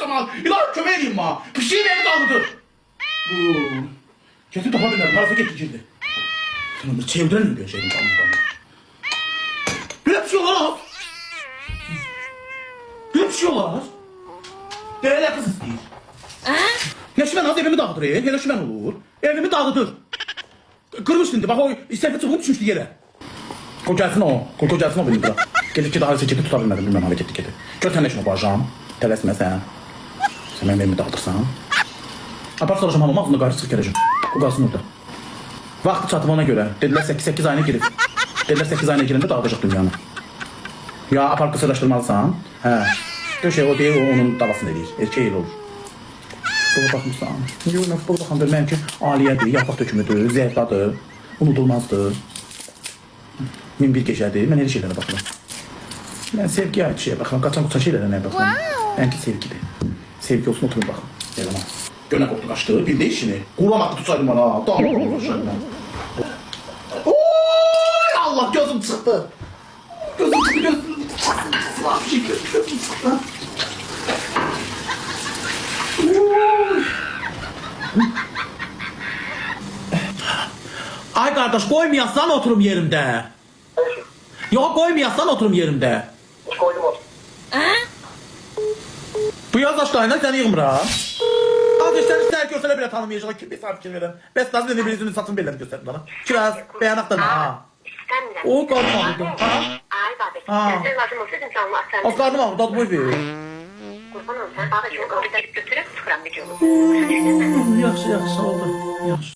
zaman. İlahi kömək edeyim ma. Pişiğin evi dağıdır. Getir tapa bilmem. Parası getirdi. Sana bir çevirden mi göreceğim damla. Böyle bir şey olamaz. Böyle bir şey olamaz. Değerli kız isteyir. Yaşımen az evimi dağıtır. Yaşımen olur. Evimi dağıtır. Kırmış şimdi. Bak o isterse çubuğu düşmüştü yere. Kocasın o. Kocasın o benim burada. Gelip ki daha seçeti tutabilmedim. Bilmem hareket diketi. Gör sen ne şunu koyacağım. Tələsmə sən. Sən mənim evimi dağıtırsan. Apar soracağım hamama ağzında qarşı çıxır gələcəm. O qalsın orada. Vaxtı çatıb ona görə. Dedilər 8 ayına girib. Dedilər 8 ayına girəndə dağıdacaq dünyanı. Ya apar qısırlaşdırmalısan. Hə. Döşək o deyil, o onun davasını edir. Erkək el olur. Buna baxmışsan. Yox, nə buna baxan deyil. Mənimki aliyədir, yapaq dökümüdür, zərfdadır, unudulmazdır. Min bir gecədir, mən elə şeylərə baxıram. Mən sevgi ait şeyə baxıram, qaçan quçan şeylərə nə baxıram. Mənki sevgidir. Sevgi olsun oturun baxın. Yalan. Gönə qopdu qaçdı, bildi işini. Quramadı tutsaydım bana. Dağla qurmuşum. Oy Allah gözüm çıxdı. Gözüm çıxdı, gözüm çıxdı. Gözüm çıxdı. Ay kardeş koymayassan oturum yerimde. Yok koymayassan oturum yerimde. Koydum otur. Bu yaz aşkayla seni yığmıram. Kardeşler ister görsene bile tanımayacak kim bir saat fikir verin. Best lazım dedi birisinin satın belirli gösterin bana. Kiraz beyanaktan ha. O karnım ağrıdı. Ha? Ha. O karnım ağrıdı adı boy ver. Kurban olsun sen bana çok ağrıda götürüp sıkıram bir yolu. Yaxşı oldu. Yaxşı.